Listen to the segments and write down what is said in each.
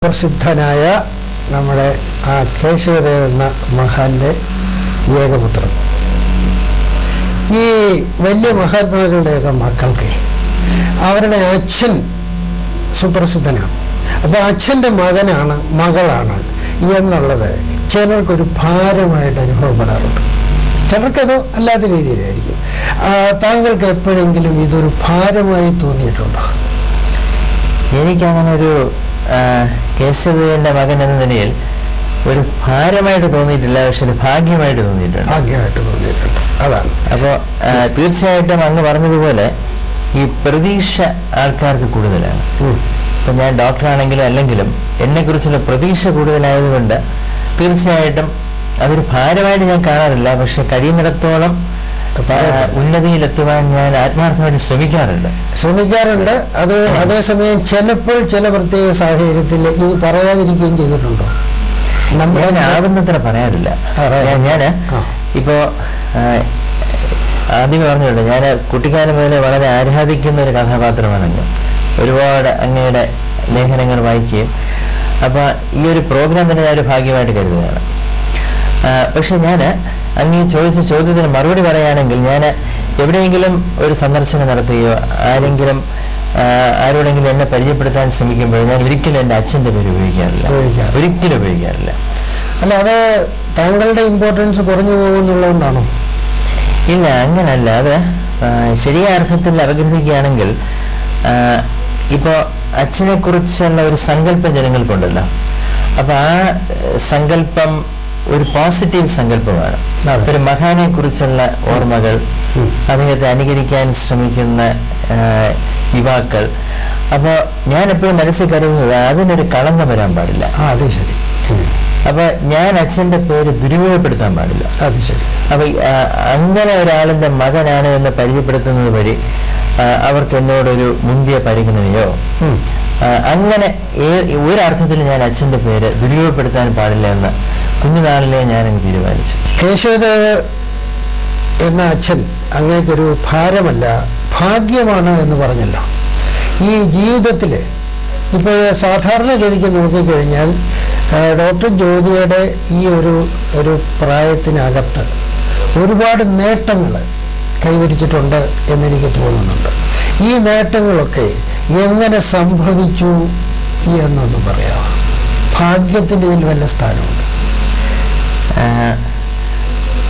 സുപ്രസിദ്ധനായ നമ്മുടെ ആ കേശവദേവ് എന്ന മഹാന്റെ ഏകപുത്രൻ. ഈ വലിയ മഹാത്മാക്കളുടെയൊക്കെ മക്കൾക്ക് അവരുടെ അച്ഛൻ സുപ്രസിദ്ധനാണ്. അപ്പോൾ അച്ഛൻ്റെ മകളാണ് എന്നുള്ളത് ചിലർക്കൊരു ഭാരമായിട്ട് അനുഭവപ്പെടാറുണ്ട്. ചിലർക്കത് അല്ലാത്ത രീതിയിലായിരിക്കും. താങ്കൾക്ക് എപ്പോഴെങ്കിലും ഇതൊരു ഭാരമായി തോന്നിയിട്ടുണ്ടോ? എനിക്കങ്ങനെ ഒരു കേശവദേവന്റെ മകൻ എന്ന നിലയിൽ ഒരു ഭാരമായിട്ട് തോന്നിയിട്ടില്ല, പക്ഷെ ഒരു ഭാഗ്യമായിട്ട് തോന്നിയിട്ടുണ്ട്. അതാണ്. അപ്പോൾ തീർച്ചയായിട്ടും അങ്ങ് പറഞ്ഞതുപോലെ ഈ പ്രതീക്ഷ ആൾക്കാർക്ക് കൂടുതലാണ്. ഇപ്പം ഞാൻ ഡോക്ടറാണെങ്കിലും അല്ലെങ്കിലും എന്നെക്കുറിച്ചുള്ള പ്രതീക്ഷ കൂടുതലായതുകൊണ്ട് തീർച്ചയായിട്ടും അതൊരു ഭാരമായിട്ട് ഞാൻ കാണാറില്ല. പക്ഷെ കഴിയുന്നിടത്തോളം ഉന്നതിയിലെത്തുവാൻ ഞാൻ ആത്മാർത്ഥമായിട്ട് ശ്രമിക്കാറുണ്ട്. അത് അതേസമയം ചിലപ്പോൾ ചില പ്രത്യേക സാഹചര്യത്തിൽ ഇത് പറയാതിരിക്കുകയും ചെയ്തിട്ടുണ്ടോ? ഞാൻ ആവുന്നത്ര പറയാറില്ല. ഞാൻ ഇപ്പോ ആദ്യം പറഞ്ഞിട്ടുണ്ട്, ഞാൻ കുട്ടിക്കാലം മുതലേ വളരെ ആരാധിക്കുന്ന ഒരു കഥാപാത്രമാണ്. ഒരുപാട് അങ്ങയുടെ ലേഖനങ്ങൾ വായിക്കുകയും അപ്പോൾ ഈ ഒരു പ്രോഗ്രാം തന്നെ ഞാനൊരു ഭാഗ്യമായിട്ട് കരുതുകയാണ്. പക്ഷെ ഞാൻ അങ്ങ് ചോദിച്ച ചോദ്യത്തിന് മറുപടി പറയുകയാണെങ്കിൽ, ഞാൻ എവിടെയെങ്കിലും ഒരു സന്ദർശനം നടത്തുകയോ ആരോടെങ്കിലും എന്നെ പരിചയപ്പെടുത്താൻ ശ്രമിക്കുമ്പോൾ ഞാൻ ഒരിക്കലും എൻ്റെ അച്ഛൻ്റെ പേര് ഉപയോഗിക്കാറില്ല. അല്ല, അത് താങ്കളുടെ ഇമ്പോർട്ടൻസ് കുറഞ്ഞു പോകുന്നുള്ളതുകൊണ്ടാണോ? ഇല്ല, അങ്ങനല്ല. അത് ശരിയായ അർത്ഥത്തിൽ അപഗ്രഹിക്കുകയാണെങ്കിൽ ഇപ്പോൾ അച്ഛനെ കുറിച്ചുള്ള ഒരു സങ്കല്പം ജനങ്ങൾക്കുണ്ടല്ലോ. അപ്പൊ ആ സങ്കല്പം ഒരു പോസിറ്റീവ് സങ്കല്പമാണ്. ഒരു മഹാനെ കുറിച്ചുള്ള ഓർമ്മകൾ, അദ്ദേഹത്തെ അനുകരിക്കാൻ ശ്രമിക്കുന്ന യുവാക്കൾ. അപ്പോൾ ഞാൻ എപ്പോഴും മനസ്സിൽ കരുതുന്നത് അതിനൊരു കളങ്കം വരാൻ പാടില്ല. അപ്പൊ ഞാൻ അച്ഛൻ്റെ പേര് ദുരുപയോഗപ്പെടുത്താൻ പാടില്ല. അപ്പൊ അങ്ങനെ ഒരാളിന്റെ മകനാണ് എന്ന് പരിചയപ്പെടുത്തുന്നത് വഴി അവർക്ക് എന്നോടൊരു മുന്തിയ പരിഗണനയോ അങ്ങനെ ഒരർത്ഥത്തിൽ ഞാൻ അച്ഛൻ്റെ പേര് ദുരുപയോഗപ്പെടുത്താൻ പാടില്ല എന്ന് കുഞ്ഞുനാളിലെ ഞാനങ്ങ് തീരുമാനിച്ചു. കേശവദേവ് എന്ന അച്ഛൻ അങ്ങേക്കൊരു ഭാരമല്ല, ഭാഗ്യമാണ് എന്ന് പറഞ്ഞല്ലോ. ഈ ജീവിതത്തിൽ ഇപ്പോൾ സാധാരണഗതിക്ക് നോക്കിക്കഴിഞ്ഞാൽ ഡോക്ടർ ജ്യോതിയുടെ ഈ ഒരു പ്രായത്തിനകത്ത് ഒരുപാട് നേട്ടങ്ങൾ കൈവരിച്ചിട്ടുണ്ട് എന്നെനിക്ക് തോന്നുന്നുണ്ട്. ഈ നേട്ടങ്ങളൊക്കെ എങ്ങനെ സംഭവിച്ചു എന്നൊന്ന് പറയാമോ? ഭാഗ്യത്തിൻ്റെ ഇതിൽ വല്ല സ്ഥാനമുണ്ട്?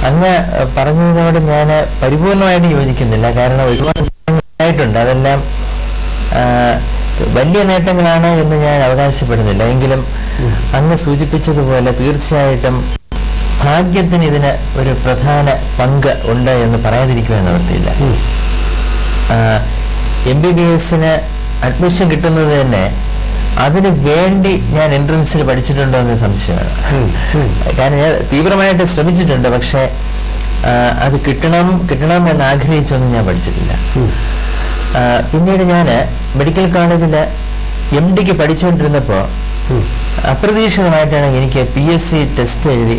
അങ്ങ് പറഞ്ഞതിനോട് ഞാൻ പരിപൂർണമായിട്ട് യോജിക്കുന്നില്ല. കാരണം ഒരുപാട് നേട്ടങ്ങളായിട്ടുണ്ട്, അതെല്ലാം വലിയ നേട്ടങ്ങളാണ് എന്ന് ഞാൻ അവകാശപ്പെടുന്നില്ല. എങ്കിലും അങ്ങ് സൂചിപ്പിച്ചതുപോലെ തീർച്ചയായിട്ടും ഭാഗ്യത്തിന് ഇതിന് ഒരു പ്രധാന പങ്ക് ഉണ്ട് എന്ന് പറയാതിരിക്കുവാൻ നിവൃത്തിയില്ല. MBBSന് അഡ്മിഷൻ കിട്ടുന്നത് തന്നെ അതിന് വേണ്ടി ഞാൻ എൻട്രൻസിൽ പഠിച്ചിട്ടുണ്ടോ എന്ന് സംശയമാണ്. കാരണം ഞാൻ തീവ്രമായിട്ട് ശ്രമിച്ചിട്ടുണ്ട്, പക്ഷെ അത് കിട്ടണം എന്ന് ആഗ്രഹിച്ചൊന്നും ഞാൻ പഠിച്ചിട്ടില്ല. പിന്നീട് ഞാൻ മെഡിക്കൽ കോളേജിൽ MDക്ക് പഠിച്ചുകൊണ്ടിരുന്നപ്പോൾ അപ്രതീക്ഷിതമായിട്ടാണ് എനിക്ക് PSC ടെസ്റ്റ് എഴുതി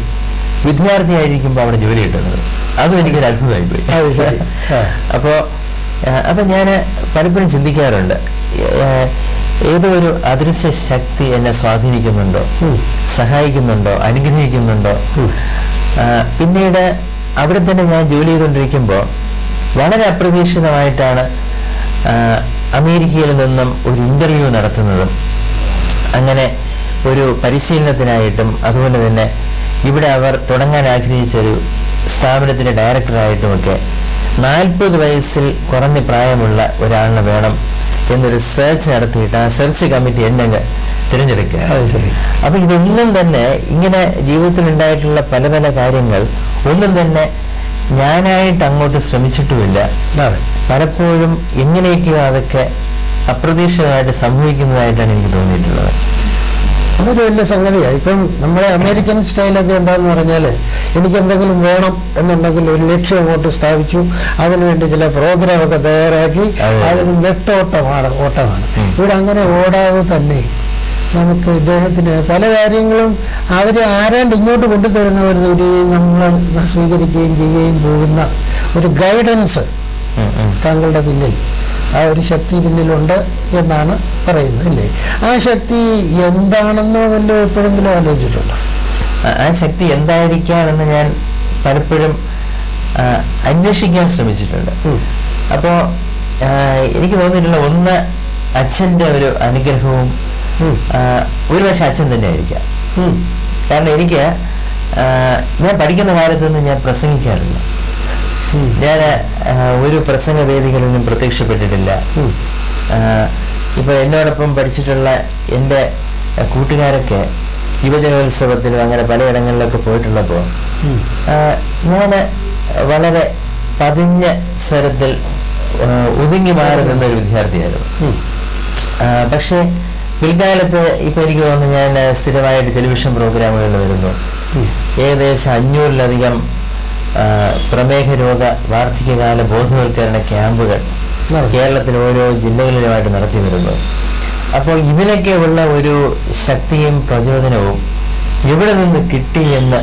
വിദ്യാർത്ഥിയായിരിക്കുമ്പോൾ അവിടെ ജോലി കിട്ടുന്നത്. അതും എനിക്കൊരു അത്ഭുതമായി പോയി. അപ്പോൾ ഞാൻ പലപ്പോഴും ചിന്തിക്കാറുണ്ട്, ഏതോ ഒരു അദൃശ്യ ശക്തി എന്നെ സ്വാധീനിക്കുന്നുണ്ടോ, സഹായിക്കുന്നുണ്ടോ, അനുഗ്രഹിക്കുന്നുണ്ടോ. പിന്നീട് അവിടെ തന്നെ ഞാൻ ജോലി ചെയ്തുകൊണ്ടിരിക്കുമ്പോൾ വളരെ അപ്രതീക്ഷിതമായിട്ടാണ് അമേരിക്കയിൽ നിന്നും ഒരു ഇന്റർവ്യൂ നടത്തുന്നതും അങ്ങനെ ഒരു പരിശീലനത്തിനായിട്ടും അതുപോലെ തന്നെ ഇവിടെ അവർ തുടങ്ങാൻ ആഗ്രഹിച്ചൊരു സ്ഥാപനത്തിൻ്റെ ഡയറക്ടറായിട്ടുമൊക്കെ 40 വയസ്സിൽ കുറഞ്ഞ പ്രായമുള്ള ഒരാളിനെ വേണം എന്നൊരു സെർച്ച് നടത്തിയിട്ട് ആ സെർച്ച് കമ്മിറ്റി എന്നെ തിരഞ്ഞെടുക്കുക. അപ്പൊ ഇതൊന്നും തന്നെ ഇങ്ങനെ ജീവിതത്തിൽ ഉണ്ടായിട്ടുള്ള പല പല കാര്യങ്ങൾ ഒന്നും തന്നെ ഞാനായിട്ട് അങ്ങോട്ട് ശ്രമിച്ചിട്ടുമില്ല. പലപ്പോഴും എങ്ങനെയൊക്കെയോ അതൊക്കെ അപ്രതീക്ഷിതമായിട്ട് സംഭവിക്കുന്നതായിട്ടാണ് എനിക്ക് തോന്നിയിട്ടുള്ളത്. അതൊരു വലിയ സംഗതിയാണ്. ഇപ്പം നമ്മുടെ അമേരിക്കൻ സ്റ്റൈലൊക്കെ എന്താന്ന് പറഞ്ഞാൽ, എനിക്ക് എന്തെങ്കിലും വേണം എന്നുണ്ടെങ്കിൽ ഒരു ലക്ഷ്യം അങ്ങോട്ട് സ്ഥാപിച്ചു, അതിനുവേണ്ടി ചില പ്രോഗ്രാമൊക്കെ തയ്യാറാക്കി അതിന് നെട്ടോട്ടമാണ്. ഇവിടെ അങ്ങനെ ഓടാതെ തന്നെ നമുക്ക് ഇദ്ദേഹത്തിന് പല കാര്യങ്ങളും അവർ ആരാണ്ട് ഇങ്ങോട്ട് കൊണ്ടുതരുന്നവർ നമ്മൾ സ്വീകരിക്കുകയും ചെയ്യുകയും പോകുന്ന ഒരു ഗൈഡൻസ് താങ്കളുടെ പിന്നിൽ ആ ഒരു ശക്തി പിന്നിലുണ്ട് എന്നാണ് പറയുന്നത് അല്ലേ? ആ ശക്തി എന്താണെന്ന് വല്ല എപ്പോഴെങ്കിലും ആലോചിച്ചിട്ടുണ്ടോ? ആ ശക്തി എന്തായിരിക്കാമെന്ന് ഞാൻ പലപ്പോഴും അന്വേഷിക്കാൻ ശ്രമിച്ചിട്ടുണ്ട്. അപ്പോൾ എനിക്ക് തോന്നിയിട്ടുള്ള ഒന്ന്, അച്ഛൻ്റെ ഒരു അനുഗ്രഹവും ഒരുപക്ഷെ അച്ഛൻ തന്നെ ആയിരിക്കാം. കാരണം എനിക്ക് ഞാൻ പഠിക്കുന്ന കാലത്തൊന്നും ഞാൻ പ്രസംഗിക്കാറില്ല. ഞാൻ ഒരു പ്രസംഗ വേദികളിലും പ്രത്യക്ഷപ്പെട്ടിട്ടില്ല. ഇപ്പൊ എന്നോടൊപ്പം പഠിച്ചിട്ടുള്ള എൻ്റെ കൂട്ടുകാരൊക്കെ യുവജനോത്സവത്തിലും അങ്ങനെ പലയിടങ്ങളിലൊക്കെ പോയിട്ടുള്ളപ്പോൾ ഞാൻ വളരെ പതിഞ്ഞ സ്വരത്തിൽ ഒതുങ്ങി മാറി നിന്നൊരു വിദ്യാർത്ഥിയായിരുന്നു. പക്ഷേ പിൽക്കാലത്ത് ഇപ്പൊ എനിക്ക് തോന്നുന്നു ഞാൻ സ്ഥിരമായിട്ട് ടെലിവിഷൻ പ്രോഗ്രാമുകളിൽ വരുന്നു. ഏകദേശം 500-ലധികം പ്രമേഹ രോഗ വാർദ്ധക്യകാല ബോധവൽക്കരണ ക്യാമ്പുകൾ കേരളത്തിൽ ഓരോ ജില്ലകളിലുമായിട്ട് നടത്തി വരുന്നു. അപ്പോൾ ഇതിനൊക്കെ ഉള്ള ഒരു ശക്തിയും പ്രചോദനവും എവിടെ നിന്ന് കിട്ടി എന്ന്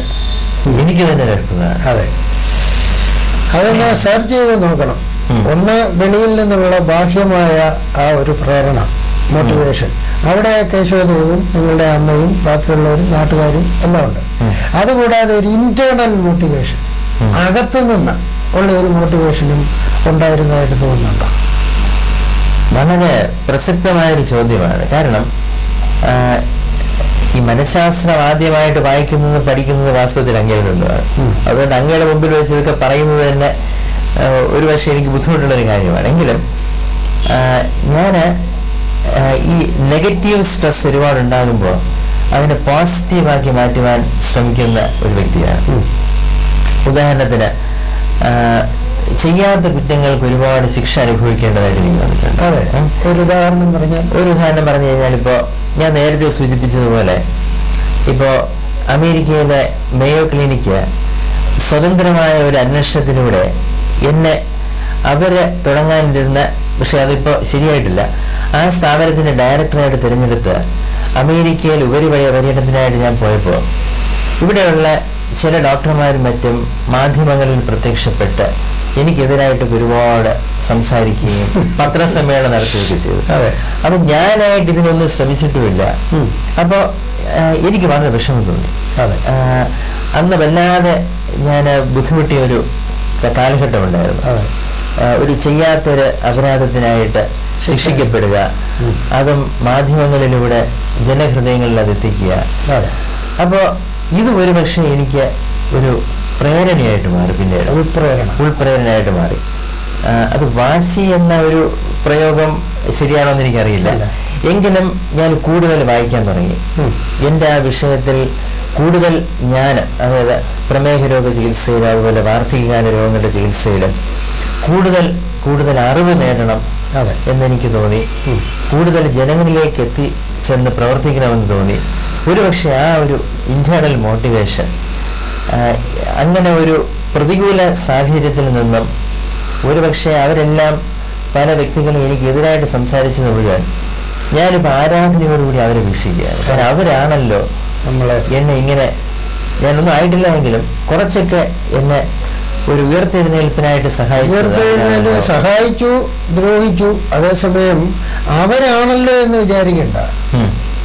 എനിക്ക് തന്നെ അത്ഭുതമാണ്. അതെ, അതൊന്ന് സെർച്ച് ചെയ്ത് നോക്കണം. ഒന്ന്, വെളിയിൽ നിന്നുള്ള ബാഹ്യമായ ആ ഒരു പ്രേരണ, മോട്ടിവേഷൻ, അവിടെ കേശവദേവും നിങ്ങളുടെ അമ്മയും ബാക്കിയുള്ളവരും നാട്ടുകാരും എല്ലാം ഉണ്ട്. അതുകൂടാതെ ഒരു ഇന്റേണൽ മോട്ടിവേഷൻ, അകത്തുനിന്ന് ഉള്ള ഒരു മോട്ടിവേഷനും ഉണ്ടായിരുന്നതായിട്ട് തോന്നുന്നുണ്ടോ? വളരെ പ്രസക്തമായൊരു ചോദ്യമാണ്. കാരണം ഈ മനഃശാസ്ത്രം ആദ്യമായിട്ട് വായിക്കുന്നത് പഠിക്കുന്നത് വാസ്തവത്തിൽ അങ്ങേരുള്ളതാണ്. അതുകൊണ്ട് അങ്ങയുടെ മുമ്പിൽ വെച്ച് ഇതൊക്കെ പറയുന്നത് തന്നെ ഒരു പക്ഷേ എനിക്ക് ബുദ്ധിമുട്ടുള്ളൊരു കാര്യമാണ്. എങ്കിലും ഞാൻ ഈ നെഗറ്റീവ് സ്ട്രെസ് ഒരുപാട് ഉണ്ടാകുമ്പോൾ അതിനെ പോസിറ്റീവാക്കി മാറ്റുവാൻ ശ്രമിക്കുന്ന ഒരു വ്യക്തിയാണ്. ഉദാഹരണത്തിന് ചെയ്യാത്ത കുറ്റങ്ങൾക്ക് ഒരുപാട് ശിക്ഷ അനുഭവിക്കേണ്ടതായിട്ട് എനിക്ക് വന്നിട്ടുണ്ട്. ഒരു ഉദാഹരണം പറഞ്ഞു കഴിഞ്ഞാൽ, ഇപ്പോൾ ഞാൻ നേരത്തെ സൂചിപ്പിച്ചതുപോലെ ഇപ്പോൾ അമേരിക്കയിലെ മേയോ ക്ലിനിക്ക് സ്വതന്ത്രമായ ഒരു അന്വേഷണത്തിലൂടെ എന്നെ അവര് തുടങ്ങാനിരുന്ന, പക്ഷെ അതിപ്പോൾ ശരിയായിട്ടില്ല, ആ സ്ഥാപനത്തിന്റെ ഡയറക്ടറായിട്ട് തിരഞ്ഞെടുത്ത് അമേരിക്കയിൽ പര്യടനത്തിനായിട്ട് ഞാൻ പോയപ്പോൾ ഇവിടെയുള്ള ചില ഡോക്ടർമാരും മറ്റും മാധ്യമങ്ങളിൽ പ്രത്യക്ഷപ്പെട്ട് എനിക്കെതിരായിട്ട് ഒരുപാട് സംസാരിക്കുകയും പത്രസമ്മേളനം നടത്തുകയൊക്കെ ചെയ്തു. അപ്പൊ ഞാനായിട്ട് ഇതിനൊന്നും ശ്രമിച്ചിട്ടുമില്ല. അപ്പോൾ എനിക്ക് വളരെ വിഷമം തോന്നി. അന്ന് വല്ലാതെ ഞാൻ ബുദ്ധിമുട്ടിയ ഒരു കാലഘട്ടം ഉണ്ടായിരുന്നു. ഒരു ചെയ്യാത്തൊരു അപരാധത്തിനായിട്ട് ശിക്ഷിക്കപ്പെടുക, അതും മാധ്യമങ്ങളിലൂടെ ജനഹൃദയങ്ങളിൽ അത് എത്തിക്കുക. അപ്പോൾ ഇത് ഒരുപക്ഷെ എനിക്ക് ഒരു പ്രേരണയായിട്ട് മാറി. പിന്നീട് ഉൾപ്രേരണയായിട്ട് മാറി. അത് വാശി എന്ന ഒരു പ്രയോഗം ശരിയാണോ എന്ന് എനിക്കറിയില്ല. എങ്കിലും ഞാൻ കൂടുതൽ വായിക്കാൻ തുടങ്ങി. എൻ്റെ ആ വിഷയത്തിൽ കൂടുതൽ ഞാൻ, അതായത് പ്രമേഹ രോഗ ചികിത്സയിലും അതുപോലെ വാർദ്ധക്യകാല രോഗങ്ങളുടെ ചികിത്സയിലും കൂടുതൽ അറിവ് നേടണം എന്നെനിക്ക് തോന്നി. കൂടുതൽ ജനങ്ങളിലേക്ക് എത്തിച്ചെന്ന് പ്രവർത്തിക്കണമെന്ന് തോന്നി. ഒരുപക്ഷെ ആ ഒരു ഇന്റേണൽ മോട്ടിവേഷൻ, അങ്ങനെ ഒരു പ്രതികൂല സാഹചര്യത്തിൽ നിന്നും ഒരുപക്ഷെ അവരെല്ലാം പല വ്യക്തികളും എനിക്കെതിരായിട്ട് സംസാരിച്ചത് മുഴുവൻ ഞാനിപ്പോൾ ആരാധനയോടുകൂടി അവരെ വീക്ഷിക്കുകയാണ്. കാരണം അവരാണല്ലോ എന്നെ ഇങ്ങനെ, ഞാനൊന്നും ആയിട്ടില്ല എങ്കിലും കുറച്ചൊക്കെ എന്നെ ഒരു ഉയർത്തെഴുന്നേൽപ്പിനായിട്ട് സഹായിച്ചു, ദ്രോഹിച്ചു. അതേസമയം അവരാണല്ലോ എന്ന് വിചാരിക്കണ്ട.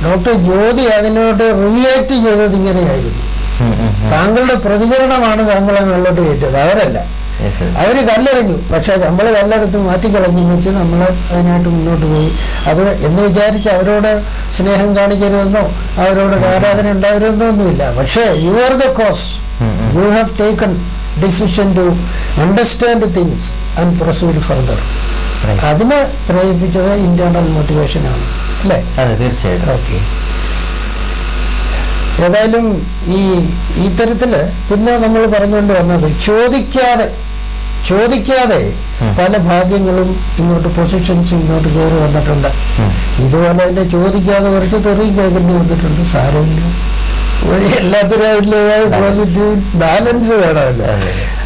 ഡോക്ടർ ജ്യോതി അതിനോട് റിലേറ്റ് ചെയ്തത് ഇങ്ങനെയായിരുന്നു. താങ്കളുടെ പ്രതികരണമാണ് താങ്കളെ മുകളിലോട്ട് കയറ്റത്, അവരല്ല. അവര് കല്ലെറിഞ്ഞു, പക്ഷെ നമ്മൾ കല്ലെടുത്ത് മാറ്റിക്കളഞ്ഞു വെച്ച് നമ്മൾ അതിനായിട്ട് മുന്നോട്ട് പോയി. അത് എന്ന് വിചാരിച്ച് അവരോട് സ്നേഹം കാണിക്കരുതെന്നോ അവരോട് ആരാധന ഉണ്ടായിരുന്നോ ഒന്നുമില്ല. പക്ഷേ you are the cause, you have taken decision to understand things and proceed further. അതിനെ പ്രേരിപ്പിച്ചത് ഇന്റേണൽ മോട്ടിവേഷനാണ്, അല്ലേ? അതെ, തീർച്ചയായിട്ടും. ഓക്കെ. ഏതായാലും ഈ തരത്തില് പിന്നെ നമ്മൾ പറഞ്ഞുകൊണ്ട് വന്നത് ചോദിക്കാതെ പല ഭാഗ്യങ്ങളും ഇങ്ങോട്ട് പൊസിഷൻസ് ഇങ്ങോട്ട് കയറി വന്നിട്ടുണ്ട്. ഇതുപോലെ തന്നെ ചോദിക്കാതെ കുറച്ച് തെറിയും കേൾക്കേണ്ടി വന്നിട്ടുണ്ട്. സാരമില്ല, എല്ലാത്തിനും പോസിറ്റീവ് ബാലൻസ് വേണമല്ലോ.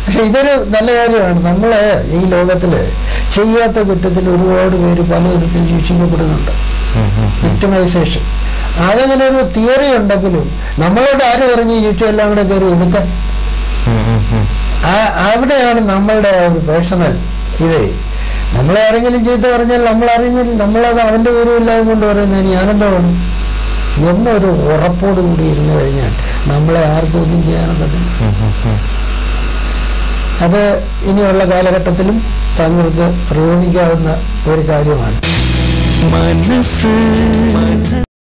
പക്ഷെ ഇതൊരു നല്ല കാര്യമാണ്. നമ്മള് ഈ ലോകത്തില് ചെയ്യാത്ത കുറ്റത്തിൽ ഒരുപാട് പേര് പല വിധത്തിൽ ശിക്ഷിക്കപ്പെടുന്നുണ്ട്. വിക്ടിമൈസേഷൻ, അതങ്ങനെ ഒരു തിയറി ഉണ്ടെങ്കിലും നമ്മളോട് ആരും പറഞ്ഞ് ശിക്ഷയെല്ലാം കൂടെ കയറി എടുക്കാൻ, അവിടെയാണ് നമ്മളുടെ ഒരു പേഴ്സണൽ ഇത്. നമ്മളെ ആരെങ്കിലും ചീത്ത പറഞ്ഞാൽ നമ്മളത് അവൻ്റെ ഗുരുവില്ലാതെ കൊണ്ട് പറയുന്നത് ഞാനെന്താ വേണം എന്നൊരു ഉറപ്പോട് കൂടി ഇരുന്ന് കഴിഞ്ഞാൽ നമ്മളെ ആർക്കും ഒന്നും ചെയ്യാനുള്ളതില്ല. അത് ഇനിയുള്ള കാലഘട്ടത്തിലും താങ്കൾക്ക് പ്രയോഗിക്കാവുന്ന ഒരു കാര്യമാണ്.